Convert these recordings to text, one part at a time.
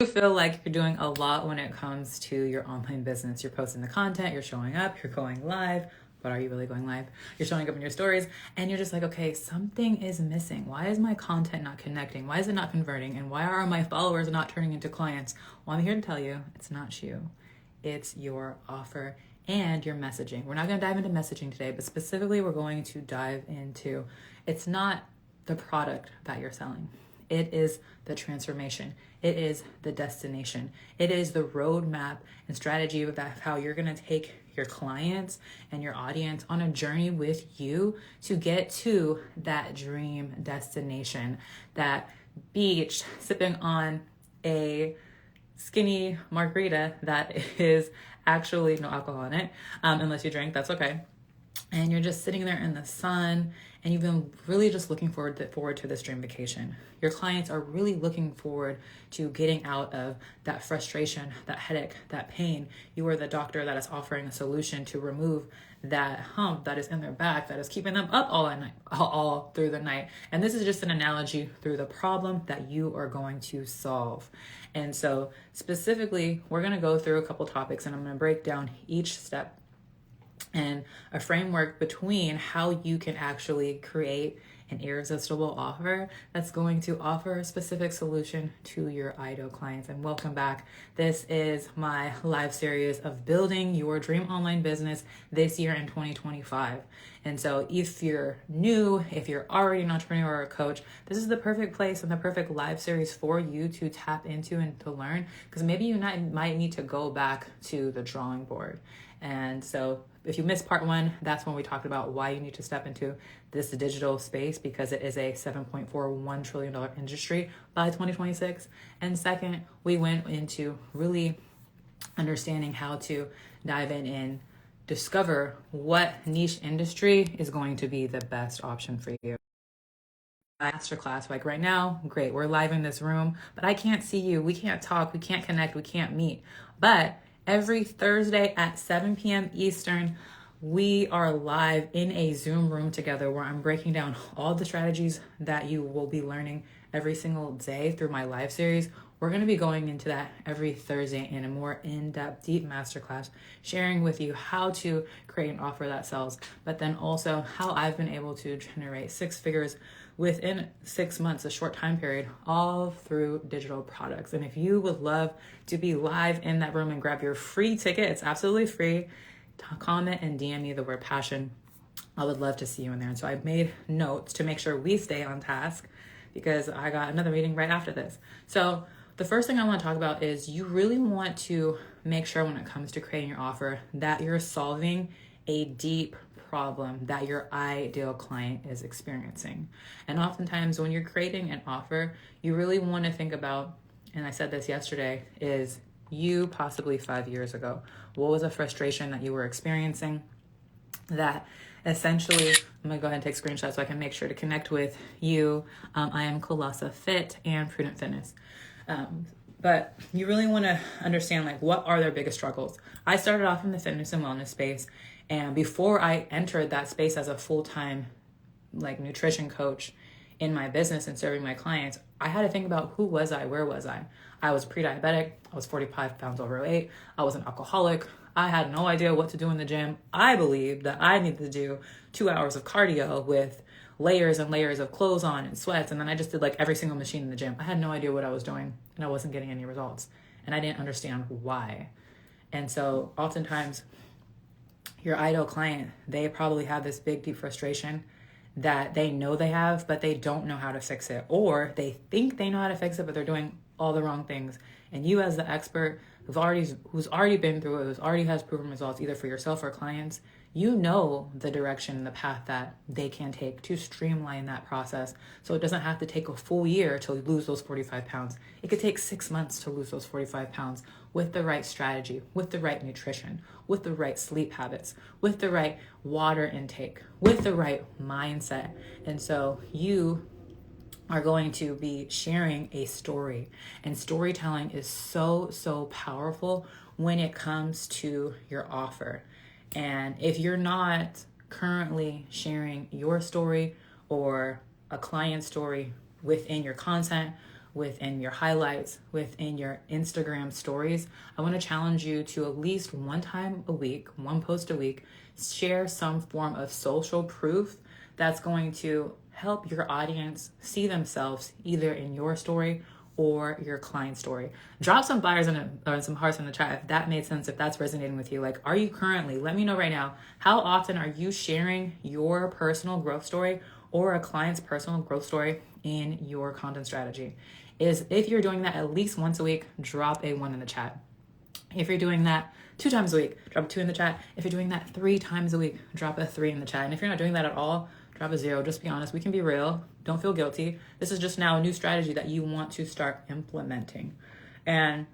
I feel like you're doing a lot when it comes to your online business. You're posting the content, you're showing up, you're going live. But are you really going live? You're showing up in your stories and you're just like, okay, something is missing. Why is my content not connecting? Why is it not converting? And why are my followers not turning into clients? Well, I'm here to tell you, it's not you. It's your offer and your messaging. We're not going to dive into messaging today, but specifically we're going to dive into, it's not the product that you're selling. It is the transformation. It is the destination. It is the roadmap and strategy of how you're going to take your clients and your audience on a journey with you to get to that dream destination, that beach, sipping on a skinny margarita that is actually no alcohol in it, unless you drink, that's okay. And you're just sitting there in the sun and you've been really just looking forward to this dream vacation. Your clients are really looking forward to getting out of that frustration, that headache, that pain. You are the doctor that is offering a solution to remove that hump that is in their back, that is keeping them up all through the night. And this is just an analogy through the problem that you are going to solve. And so specifically, we're going to go through a couple topics and I'm going to break down each step and a framework between how you can actually create an irresistible offer that's going to offer a specific solution to your ideal clients. And welcome back. This is my live series of building your dream online business this year in 2025. And so if you're new, if you're already an entrepreneur or a coach, this is the perfect place and the perfect live series for you to tap into and to learn, because maybe you might need to go back to the drawing board. And so if you missed part one, that's when we talked about why you need to step into this digital space, because it is a $7.41 trillion industry by 2026. And second, we went into really understanding how to dive in and discover what niche industry is going to be the best option for you. Masterclass, like right now, great, we're live in this room, but I can't see you, we can't talk, we can't connect, we can't meet. But every Thursday at 7 p.m. Eastern, we are live in a Zoom room together where I'm breaking down all the strategies that you will be learning every single day through my live series. We're going to be going into that every Thursday in a more in-depth, deep masterclass, sharing with you how to create an offer that sells, but then also how I've been able to generate six figures within 6 months, a short time period, all through digital products. And if you would love to be live in that room and grab your free ticket, it's absolutely free. Comment and DM me the word passion. I would love to see you in there. And so I've made notes to make sure we stay on task, because I got another meeting right after this. So the first thing I want to talk about is you really want to make sure when it comes to creating your offer that you're solving a deep problem that your ideal client is experiencing. And oftentimes when you're creating an offer, you really want to think about, and I said this yesterday, is you possibly 5 years ago. What was a frustration that you were experiencing that essentially, I'm gonna go ahead and take screenshots so I can make sure to connect with you. I am Colossa Fit and Prudent Fitness. But you really want to understand, like, what are their biggest struggles? I started off in the fitness and wellness space, and before I entered that space as a full-time like nutrition coach in my business and serving my clients, I had to think about who was I, where was I? I was pre-diabetic, I was 45 pounds overweight, I was an alcoholic, I had no idea what to do in the gym. I believed that I needed to do 2 hours of cardio with layers and layers of clothes on and sweats, and then I just did like every single machine in the gym. I had no idea what I was doing, and I wasn't getting any results, and I didn't understand why. And so oftentimes your ideal client, they probably have this big deep frustration that they know they have, but they don't know how to fix it, or they think they know how to fix it, but they're doing all the wrong things. And you, as the expert who's already been through it, who's already has proven results either for yourself or clients, you know the direction and the path that they can take to streamline that process, so it doesn't have to take a full year to lose those 45 pounds. It could take 6 months to lose those 45 pounds with the right strategy, with the right nutrition, with the right sleep habits, with the right water intake, with the right mindset. And so you are going to be sharing a story, and storytelling is so powerful when it comes to your offer. And if you're not currently sharing your story or a client story within your content, within your highlights, within your Instagram stories. I want to challenge you to at least one time a week, one post a week, share some form of social proof that's going to help your audience see themselves either in your story or your client story. Drop some fires or some hearts in the chat if that made sense, if that's resonating with you. Like, are you currently, let me know right now, how often are you sharing your personal growth story or a client's personal growth story in your content strategy? If you're doing that at least once a week, drop a 1 in the chat. If you're doing that 2 times a week, drop a 2 in the chat. If you're doing that 3 times a week, drop a 3 in the chat. And if you're not doing that at all, drop a 0. Just be honest. We can be real. Don't feel guilty. This is just now a new strategy that you want to start implementing. And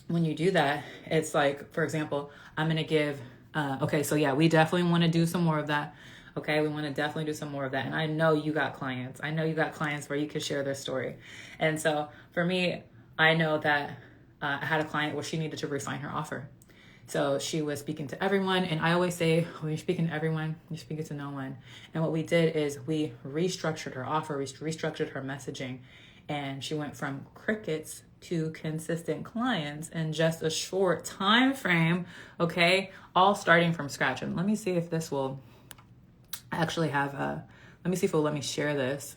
when you do that, it's like, for example, I'm going to give, okay, so yeah, we definitely want to do some more of that. Okay, we want to definitely do some more of that. And I know you got clients. I know you got clients where you could share their story. And so for me, I know that I had a client where she needed to refine her offer. So she was speaking to everyone. And I always say, when you're speaking to everyone, you're speaking to no one. And what we did is we restructured her offer, we restructured her messaging. And she went from crickets to consistent clients in just a short time frame. Okay, all starting from scratch. And let me see if this will actually have let me see if it'll let me share this,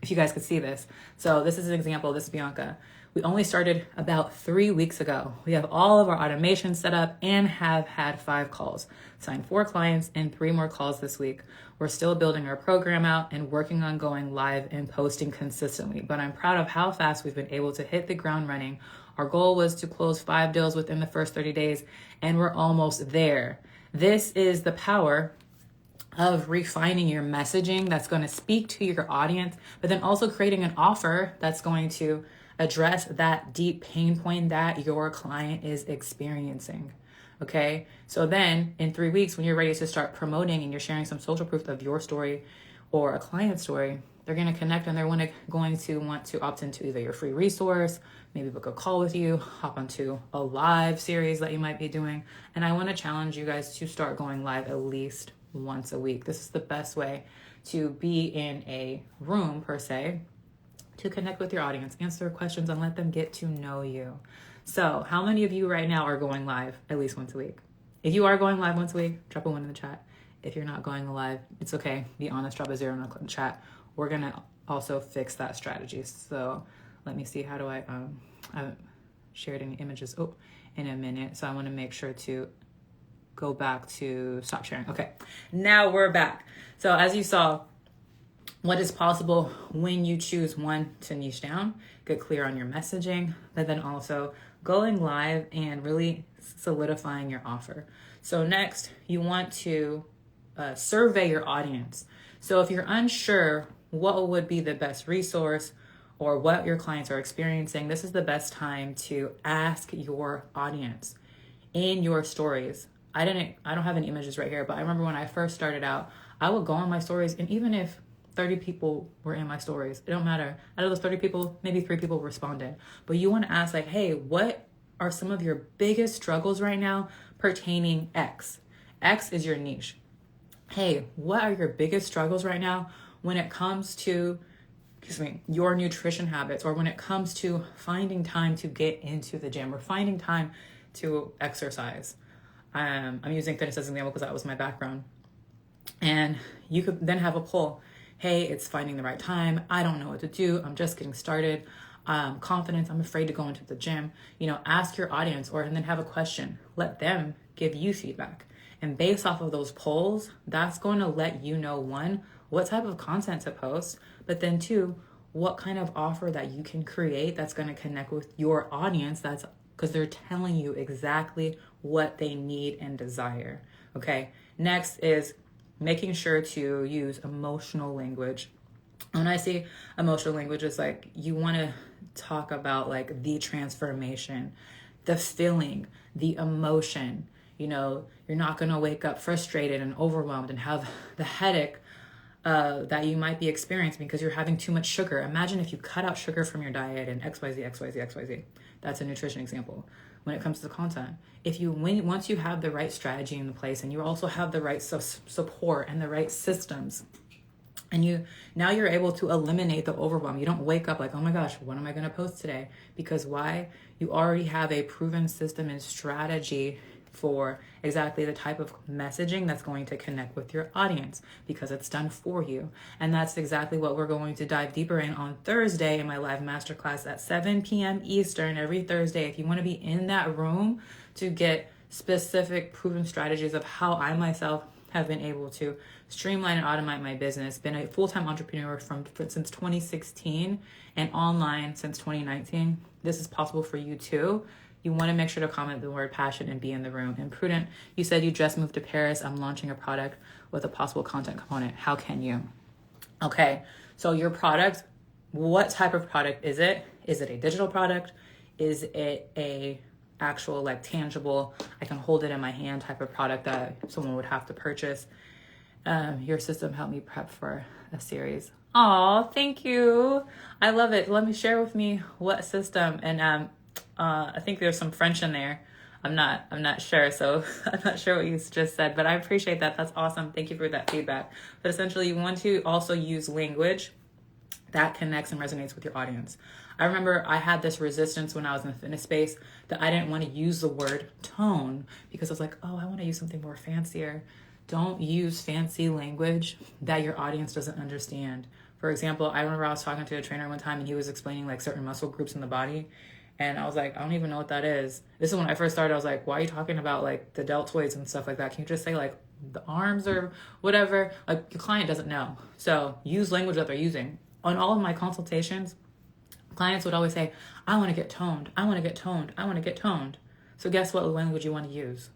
if you guys could see this. So this is an example. This is Bianca. We only started about 3 weeks ago. We have all of our automation set up and have had 5 calls, signed 4 clients and 3 more calls this week. We're still building our program out and working on going live and posting consistently, but I'm proud of how fast we've been able to hit the ground running. Our goal was to close 5 deals within the first 30 days, and we're almost there. This is the power of refining your messaging that's going to speak to your audience, but then also creating an offer that's going to address that deep pain point that your client is experiencing. Okay, so then in 3 weeks, when you're ready to start promoting and you're sharing some social proof of your story or a client story, they're going to connect and they're going to want to opt into either your free resource, maybe book a call with you, hop onto a live series that you might be doing. And I want to challenge you guys to start going live at least once a week. This is the best way to be in a room, per se, to connect with your audience, answer questions, and let them get to know you. So how many of you right now are going live at least once a week? If you are going live once a week, drop a 1 in the chat. If you're not going live, it's okay. Be honest, drop a 0 in the chat. We're going to also fix that strategy. So let me see, how do I haven't shared any images in a minute. So I want to make sure to go back to stop sharing. Okay, now we're back. So as you saw, what is possible when you choose, one, to niche down, get clear on your messaging, but then also going live and really solidifying your offer. So next, you want to survey your audience. So if you're unsure what would be the best resource or what your clients are experiencing, this is the best time to ask your audience in your stories. I don't have any images right here, but I remember when I first started out, I would go on my stories, and even if 30 people were in my stories, it don't matter. Out of those 30 people, maybe 3 people responded. But you want to ask, like, hey, what are some of your biggest struggles right now pertaining X? X is your niche. Hey, what are your biggest struggles right now when it comes to, your nutrition habits, or when it comes to finding time to get into the gym or finding time to exercise? I'm using fitness as an example because that was my background. And you could then have a poll. Hey, it's finding the right time. I don't know what to do. I'm just getting started. Confidence. I'm afraid to go into the gym. Ask your audience, and then have a question. Let them give you feedback. And based off of those polls, that's going to let you know, 1, what type of content to post, but then 2, what kind of offer that you can create that's going to connect with your audience. That's because they're telling you exactly what they need and desire. Okay. Next is making sure to use emotional language. When I say emotional language, it's like you want to talk about like the transformation, the feeling, the emotion. You're not going to wake up frustrated and overwhelmed and have the headache that you might be experiencing because you're having too much sugar. Imagine if you cut out sugar from your diet and XYZ. That's a nutrition example. When it comes to the content, once you have the right strategy in place and you also have the right support and the right systems, And now you're able to eliminate the overwhelm. You don't wake up like, oh my gosh, what am I going to post today? Because why? You already have a proven system and strategy for exactly the type of messaging that's going to connect with your audience, because it's done for you. And that's exactly what we're going to dive deeper in on Thursday in my live masterclass at 7 p.m. Eastern every Thursday. If you want to be in that room to get specific proven strategies of how I myself have been able to streamline and automate my business, been a full-time entrepreneur since 2016 and online since 2019. This is possible for you too. You want to make sure to comment the word passion and be in the room. And Prudent, you said you just moved to Paris. I'm launching a product with a possible content component. How can you? Okay, so your product, what type of product is it? Is it a digital product? Is it a actual like tangible, I can hold it in my hand type of product that someone would have to purchase? Your system helped me prep for a series. Oh, thank you. I love it. Let me share with me what system. And I think there's some French in there. I'm not sure. So I'm not sure what you just said, but I appreciate that. That's awesome. Thank you for that feedback. But essentially you want to also use language that connects and resonates with your audience. I remember I had this resistance when I was in the fitness space that I didn't want to use the word tone because I was like, oh, I want to use something more fancier. Don't use fancy language that your audience doesn't understand. For example, I remember I was talking to a trainer one time and he was explaining like certain muscle groups in the body. And I was like, I don't even know what that is. This is when I first started. I was like, why are you talking about like the deltoids and stuff like that? Can you just say like the arms or whatever? Like your client doesn't know. So use language that they're using. On all of my consultations, clients would always say, I want to get toned. I want to get toned. I want to get toned. So guess what language you want to use?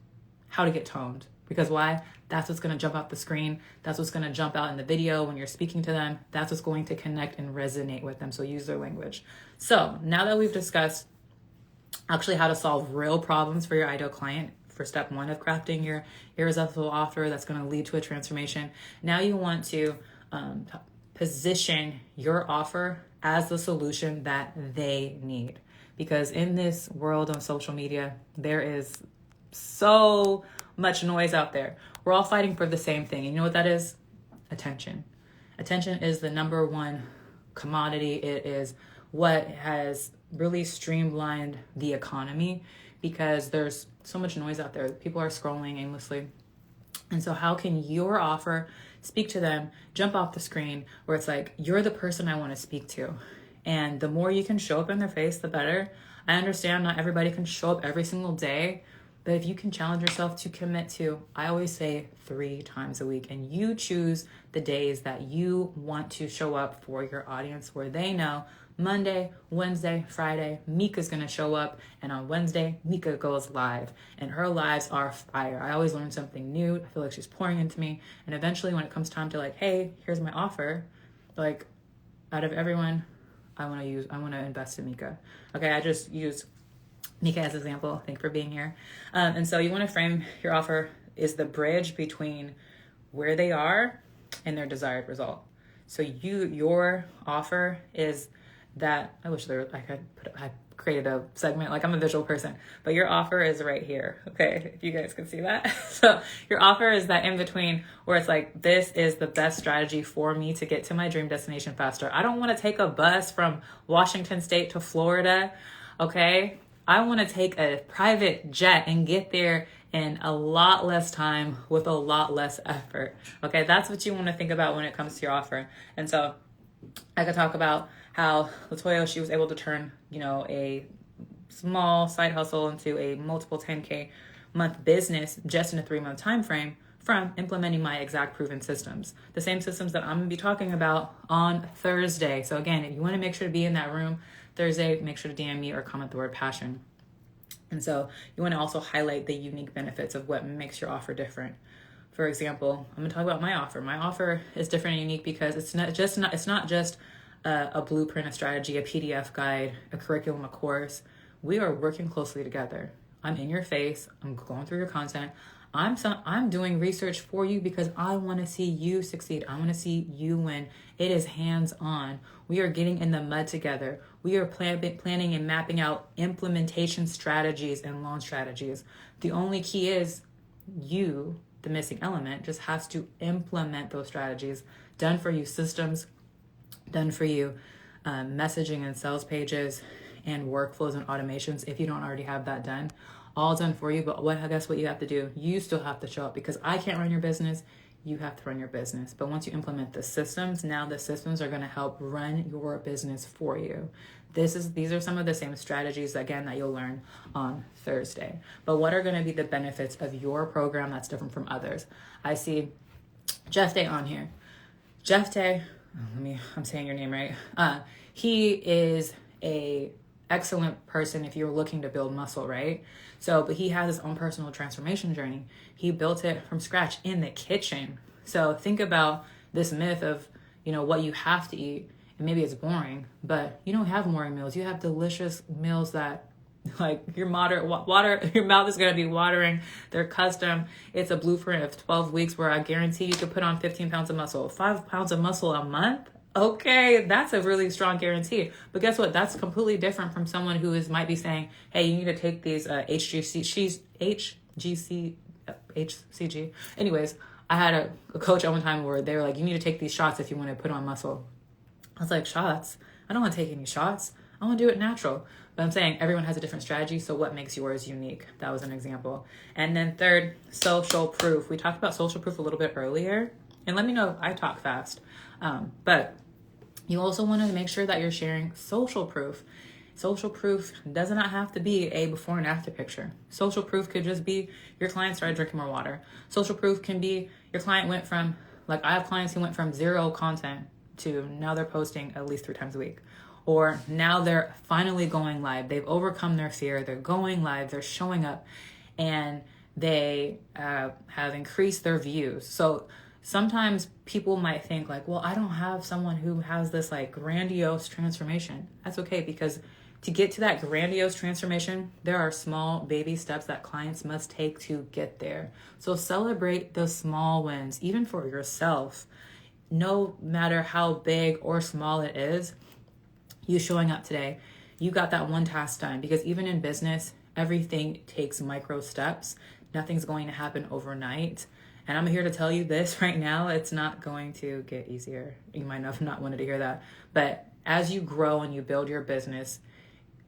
How to get toned. Because why? That's what's going to jump out the screen. That's what's going to jump out in the video when you're speaking to them. That's what's going to connect and resonate with them. So use their language. So now that we've discussed actually how to solve real problems for your ideal client for step one of crafting your irresistible offer that's going to lead to a transformation, now you want to position your offer as the solution that they need. Because in this world of social media, there is so much noise out there. We're all fighting for the same thing. And you know what that is? Attention. Attention is the number one commodity. It is what has really streamlined the economy because there's so much noise out there. People are scrolling aimlessly. And so how can your offer speak to them, jump off the screen where it's like, you're the person I want to speak to. And the more you can show up in their face, the better. I understand not everybody can show up every single day, but if you can challenge yourself to commit to, I always say 3 times a week, and you choose the days that you want to show up for your audience where they know Monday, Wednesday, Friday, Mika's going to show up. And on Wednesday, Mika goes live. And her lives are fire. I always learn something new. I feel like she's pouring into me. And eventually when it comes time to like, hey, here's my offer. Like out of everyone, I want to invest in Mika. Okay, I just used Mika as an example. Thank you for being here. And so you want to frame your offer is the bridge between where they are and their desired result. So your offer is that, I wish I created a segment, like I'm a visual person, but your offer is right here. Okay, if you guys can see that. So your offer is that in between where it's like, this is the best strategy for me to get to my dream destination faster. I don't want to take a bus from Washington State to Florida. Okay, I want to take a private jet and get there in a lot less time with a lot less effort. Okay, that's what you want to think about when it comes to your offer. And so I could talk about how Latoya, she was able to turn, a small side hustle into a multiple 10K month business just in a 3-month time frame from implementing my exact proven systems. The same systems that I'm going to be talking about on Thursday. So again, if you want to make sure to be in that room Thursday, make sure to DM me or comment the word passion. And so you want to also highlight the unique benefits of what makes your offer different. For example, I'm going to talk about my offer. My offer is different and unique because it's not just a blueprint, a strategy, a PDF guide, a curriculum, a course. We are working closely together. I'm in your face. I'm going through your content. I'm doing research for you because I want to see you succeed. I want to see you win. It is hands-on. We are getting in the mud together. We are planning and mapping out implementation strategies and launch strategies. The only key is you, the missing element, just has to implement those strategies. done for you systems, done for you messaging and sales pages and workflows and automations if you don't already have that done. All done for you, but guess what you have to do? You still have to show up, because I can't run your business. You have to run your business. But once you implement the systems, now the systems are going to help run your business for you. These are some of the same strategies, again, that you'll learn on Thursday. But what are going to be the benefits of your program that's different from others? I see Jeff Day on here. Jeff Day, I'm saying your name right. He is a excellent person if you're looking to build muscle, right? But he has his own personal transformation journey. He built it from scratch in the kitchen. So think about this myth of, what you have to eat. And maybe it's boring, but you don't have boring meals. You have delicious meals that, like, your mouth is going to be watering. They're custom. It's a blueprint of 12 weeks where I guarantee you could put on 15 pounds of muscle. 5 pounds of muscle a month? Okay, that's a really strong guarantee. But guess what? That's completely different from someone who might be saying, hey, you need to take these HCG. Anyways, I had a coach at one time where they were like, you need to take these shots if you want to put on muscle. I was like, shots? I don't want to take any shots. I want to do it natural. But I'm saying everyone has a different strategy, so what makes yours unique? That was an example. And then third, social proof. We talked about social proof a little bit earlier. And let me know if I talk fast. But you also want to make sure that you're sharing social proof. Social proof does not have to be a before and after picture. Social proof could just be your client started drinking more water. Social proof can be your client went from, like, I have clients who went from 0 content to now they're posting at least 3 times a week. Or now they're finally going live. They've overcome their fear. They're going live. They're showing up. And they have increased their views. So sometimes people might think like, well, I don't have someone who has this like grandiose transformation. That's okay, because to get to that grandiose transformation, there are small baby steps that clients must take to get there. So celebrate the small wins, even for yourself. No matter how big or small it is, you showing up today, you got that one task done. Because even in business, everything takes micro steps. Nothing's going to happen overnight. And I'm here to tell you this right now, it's not going to get easier. You might have not wanted to hear that. But as you grow and you build your business,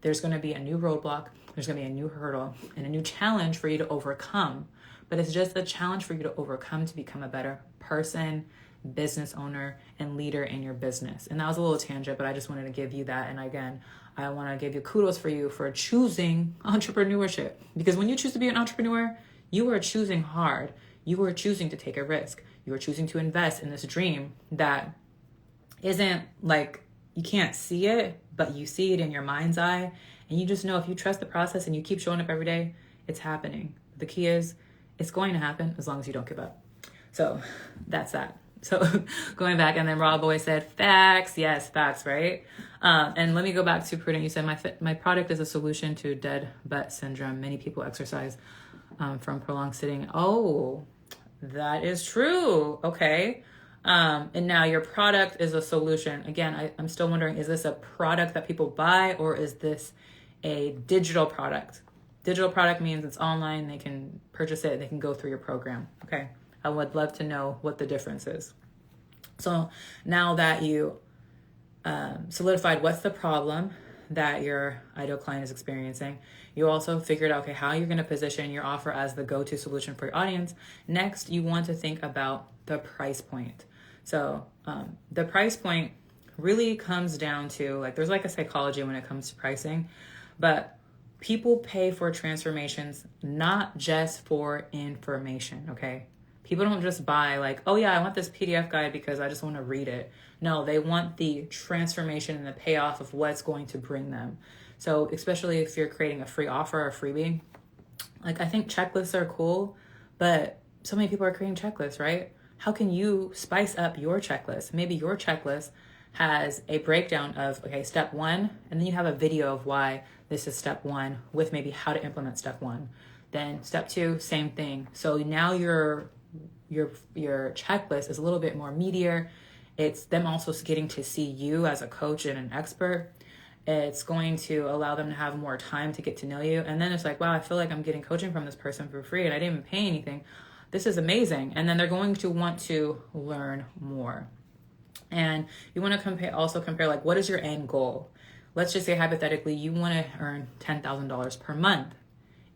there's going to be a new roadblock, there's going to be a new hurdle, and a new challenge for you to overcome. But it's just a challenge for you to overcome to become a better person, business owner, and leader in your business. And that was a little tangent, but I just wanted to give you that. And again, I want to give you kudos for you for choosing entrepreneurship. Because when you choose to be an entrepreneur, you are choosing hard. You are choosing to take a risk. You are choosing to invest in this dream that isn't like, you can't see it, but you see it in your mind's eye. And you just know if you trust the process and you keep showing up every day, it's happening. The key is it's going to happen as long as you don't give up. So that's that. So going back, and then Rob always said, facts. Yes, facts, right? And let me go back to Prudent. You said, my product is a solution to dead butt syndrome. Many people exercise from prolonged sitting. Oh, that is true. Okay. And now your product is a solution. Again, I'm still wondering, is this a product that people buy, or is this a digital product? Digital product means it's online. They can purchase it. They can go through your program. Okay. I would love to know what the difference is. So now that you solidified what's the problem that your ideal client is experiencing, you also figured out, okay, how you're going to position your offer as the go-to solution for your audience. Next, you want to think about the price point. So the price point really comes down to, like, there's like a psychology when it comes to pricing, but people pay for transformations, not just for information, okay? People don't just buy like, oh yeah, I want this PDF guide because I just want to read it. No, they want the transformation and the payoff of what it's going to bring them. So especially if you're creating a free offer or a freebie, like, I think checklists are cool, but so many people are creating checklists, right? How can you spice up your checklist? Maybe your checklist has a breakdown of, okay, step 1, and then you have a video of why this is step 1 with maybe how to implement step 1. Then step 2, same thing. So now your checklist is a little bit more meatier. It's them also getting to see you as a coach and an expert. It's going to allow them to have more time to get to know you. And then it's like, wow, I feel like I'm getting coaching from this person for free and I didn't even pay anything. This is amazing. And then they're going to want to learn more. And you want to compare like, what is your end goal? Let's just say hypothetically, you want to earn $10,000 per month.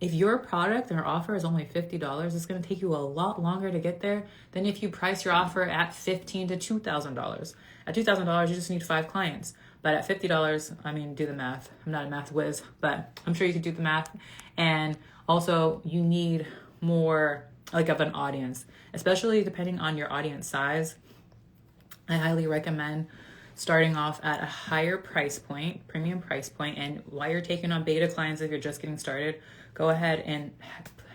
If your product or offer is only $50, it's going to take you a lot longer to get there than if you price your offer at $15,000 to $2,000. At $2,000, you just need 5 clients. But at $50, I mean, do the math. I'm not a math whiz, but I'm sure you could do the math. And also, you need more like of an audience, especially depending on your audience size. I highly recommend starting off at a higher price point, premium price point. And while you're taking on beta clients, if you're just getting started, go ahead and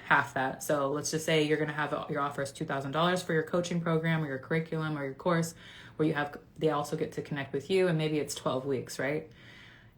half that. So let's just say you're going to have your offer is $2,000 for your coaching program or your curriculum or your course, where they also get to connect with you, and maybe it's 12 weeks, right?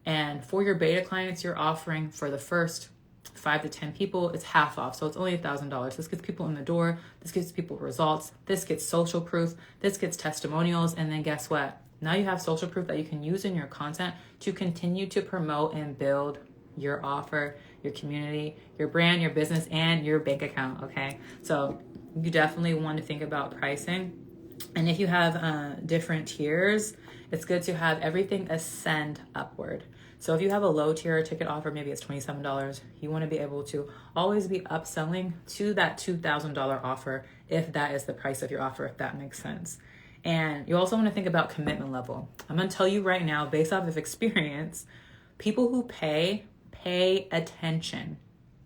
And for your beta clients, you're offering for the first 5 to 10 people, it's half off. So it's only $1,000. This gets people in the door. This gives people results. This gets social proof. This gets testimonials. And then guess what? Now you have social proof that you can use in your content to continue to promote and build your offer, your community, your brand, your business, and your bank account. Okay. So you definitely want to think about pricing. And if you have different tiers, it's good to have everything ascend upward. So if you have a low tier ticket offer, maybe it's $27, you want to be able to always be upselling to that $2,000 offer if that is the price of your offer, if that makes sense. And you also want to think about commitment level. I'm going to tell you right now, based off of experience, people who pay attention.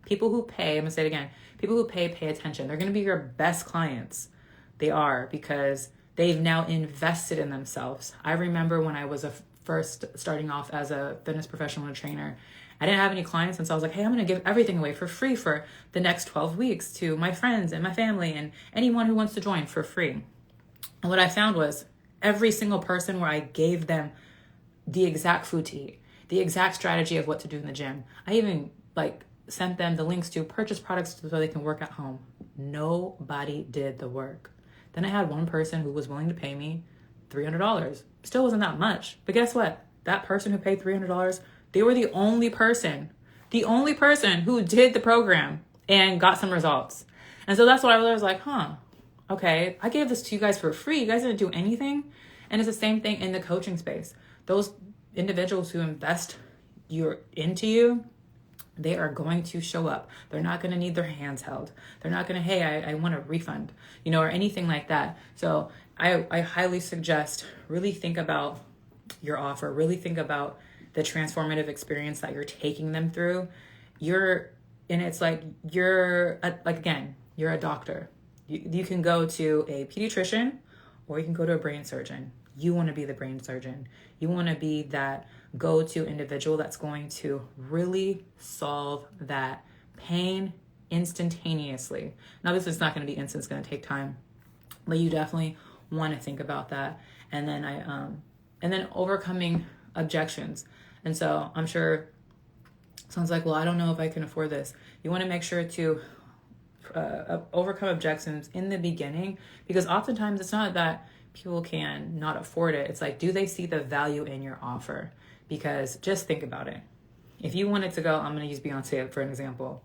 People who pay, I'm going to say it again, people who pay attention. They're going to be your best clients. They are, because they've now invested in themselves. I remember when I was first starting off as a fitness professional and trainer, I didn't have any clients, and so I was like, hey, I'm going to give everything away for free for the next 12 weeks to my friends and my family and anyone who wants to join for free. And what I found was every single person where I gave them the exact food to eat, the exact strategy of what to do in the gym. I even sent them the links to purchase products so they can work at home. Nobody did the work. Then I had one person who was willing to pay me $300. Still wasn't that much. But guess what? That person who paid $300, they were the only person who did the program and got some results. And so that's why I was like, okay, I gave this to you guys for free. You guys didn't do anything. And it's the same thing in the coaching space. Those individuals who invest into you, they are going to show up. They're not going to need their hands held. They're not going to, hey, I want a refund, or anything like that. So I highly suggest really think about your offer. Really think about the transformative experience that you're taking them through. You're a doctor. You can go to a pediatrician or you can go to a brain surgeon. You want to be the brain surgeon. You want to be that go-to individual that's going to really solve that pain instantaneously. Now, this is not going to be instant. It's going to take time, but you definitely want to think about that. And then and then overcoming objections. And so I'm sure sounds like, well, I don't know if I can afford this. You want to make sure to overcome objections in the beginning, because oftentimes it's not that people can not afford it. It's like, do they see the value in your offer? Because just think about it. If you wanted to go, I'm going to use Beyonce for an example.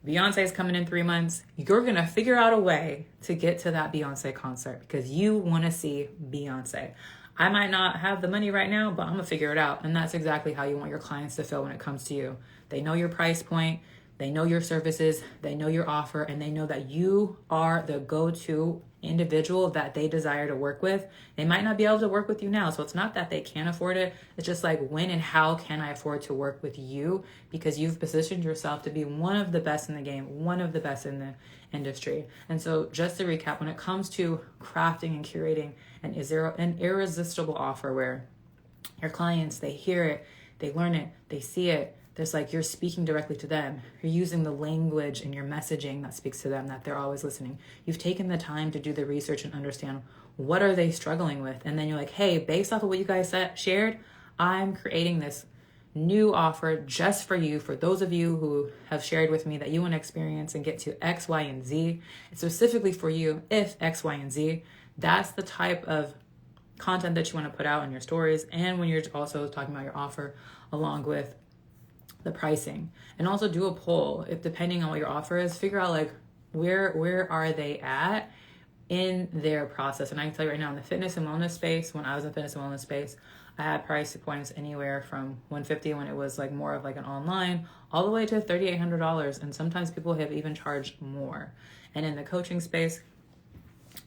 Beyonce is coming in 3 months. You're going to figure out a way to get to that Beyonce concert because you want to see Beyonce. I might not have the money right now, but I'm going to figure it out. And that's exactly how you want your clients to feel when it comes to you. They know your price point. They know your services. They know your offer. And they know that you are the go-to individual that they desire to work with. They might not be able to work with you now. So it's not that they can't afford it. It's just like, when and how can I afford to work with you? Because you've positioned yourself to be one of the best in the game, one of the best in the industry. And so just to recap, when it comes to crafting and curating an irresistible offer where your clients, they hear it, they learn it, they see it, there's like, you're speaking directly to them. You're using the language and your messaging that speaks to them, that they're always listening. You've taken the time to do the research and understand what are they struggling with. And then you're like, hey, based off of what you guys shared, I'm creating this new offer just for you, for those of you who have shared with me that you want to experience and get to X, Y, and Z. It's specifically for you if X, Y, and Z. That's the type of content that you want to put out in your stories. And when you're also talking about your offer, along with the pricing. And also do a poll. If depending on what your offer is, figure out like where are they at in their process. And I can tell you right now, in the fitness and wellness space, when I was in fitness and wellness space, I had price points anywhere from $150 when it was like more of like an online, all the way to $3,800. And sometimes people have even charged more. And in the coaching space,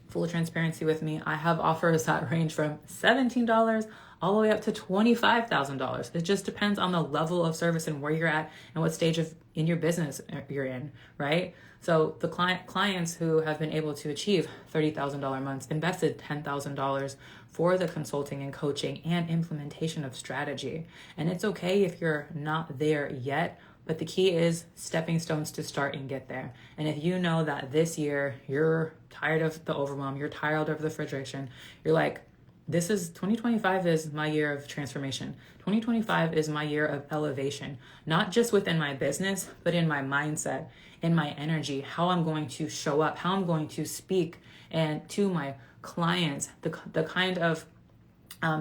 full transparency with me, I have offers that range from $17 all the way up to $25,000. It just depends on the level of service and where you're at and what stage of in your business you're in, right? So the clients who have been able to achieve $30,000 months invested $10,000 for the consulting and coaching and implementation of strategy. And it's okay if you're not there yet, but the key is stepping stones to start and get there. And if you know that this year you're tired of the overwhelm, you're tired of the frustration, you're like, 2025 is my year of transformation. 2025 is my year of elevation, not just within my business, but in my mindset, in my energy, how I'm going to show up, how I'm going to speak and to my clients, the kind of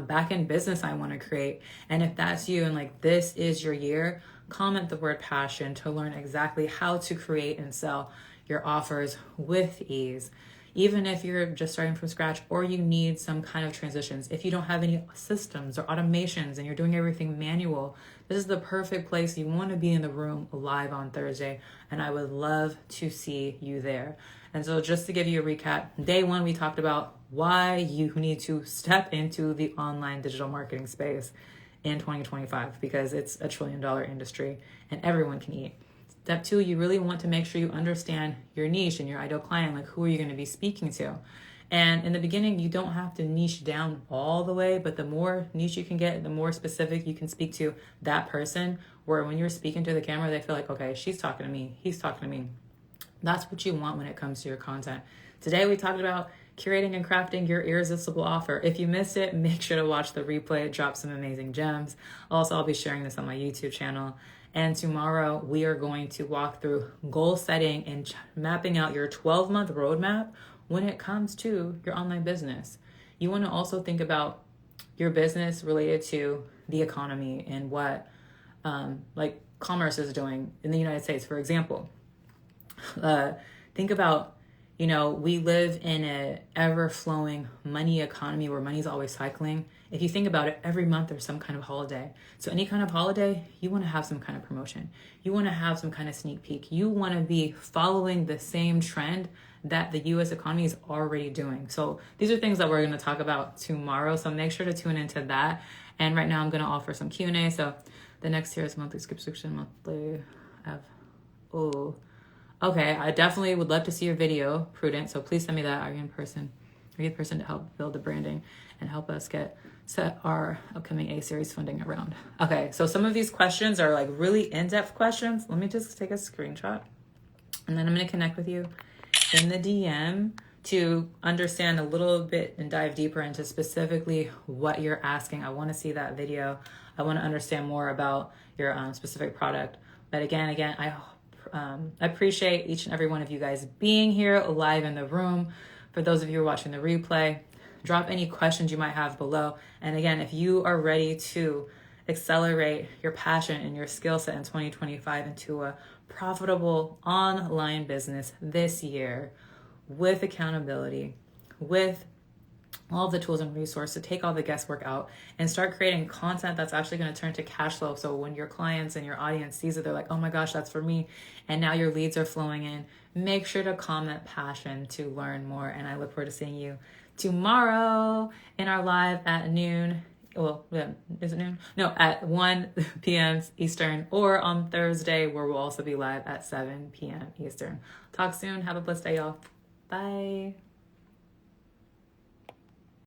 back end business I want to create. And if that's you and like this is your year, comment the word passion to learn exactly how to create and sell your offers with ease. Even if you're just starting from scratch or you need some kind of transitions, if you don't have any systems or automations and you're doing everything manual, this is the perfect place. You want to be in the room live on Thursday, and I would love to see you there. And so just to give you a recap, day one, we talked about why you need to step into the online digital marketing space in 2025, because it's a $1 trillion industry and everyone can eat. Step two, you really want to make sure you understand your niche and your ideal client, like who are you going to be speaking to? And in the beginning, you don't have to niche down all the way, but the more niche you can get, the more specific you can speak to that person, where when you're speaking to the camera, they feel like, okay, she's talking to me, he's talking to me. That's what you want when it comes to your content. Today, we talked about curating and crafting your irresistible offer. If you missed it, make sure to watch the replay. It drops some amazing gems. Also, I'll be sharing this on my YouTube channel. And tomorrow we are going to walk through goal setting and mapping out your 12-month roadmap when it comes to your online business. You want to also think about your business related to the economy and what like commerce is doing in the United States, for example. Think about, we live in an ever-flowing money economy where money's always cycling. If you think about it, every month there's some kind of holiday. So any kind of holiday, you want to have some kind of promotion. You want to have some kind of sneak peek. You want to be following the same trend that the U.S. economy is already doing. So these are things that we're going to talk about tomorrow. So make sure to tune into that. And right now I'm going to offer some Q&A. So the next tier is monthly subscription, monthly. Okay, I definitely would love to see your video, Prudent. So please send me that. Are you in person? Are you the person to help build the branding and help us set our upcoming A-series funding around? Okay, so some of these questions are like really in-depth questions. Let me just take a screenshot, and then I'm going to connect with you in the DM to understand a little bit and dive deeper into specifically what you're asking. I want to see that video. I want to understand more about your specific product. But again, I appreciate each and every one of you guys being here live in the room. For those of you who are watching the replay, drop any questions you might have below. And again, if you are ready to accelerate your passion and your skill set in 2025 into a profitable online business this year with accountability, with all the tools and resources to take all the guesswork out and start creating content that's actually going to turn to cash flow. So when your clients and your audience sees it, they're like, oh my gosh, that's for me. And now your leads are flowing in. Make sure to comment passion to learn more. And I look forward to seeing you tomorrow in our live at noon. Well, is it noon? No, at 1 p.m. Eastern, or on Thursday, where we'll also be live at 7 p.m. Eastern. Talk soon. Have a blessed day, y'all. Bye.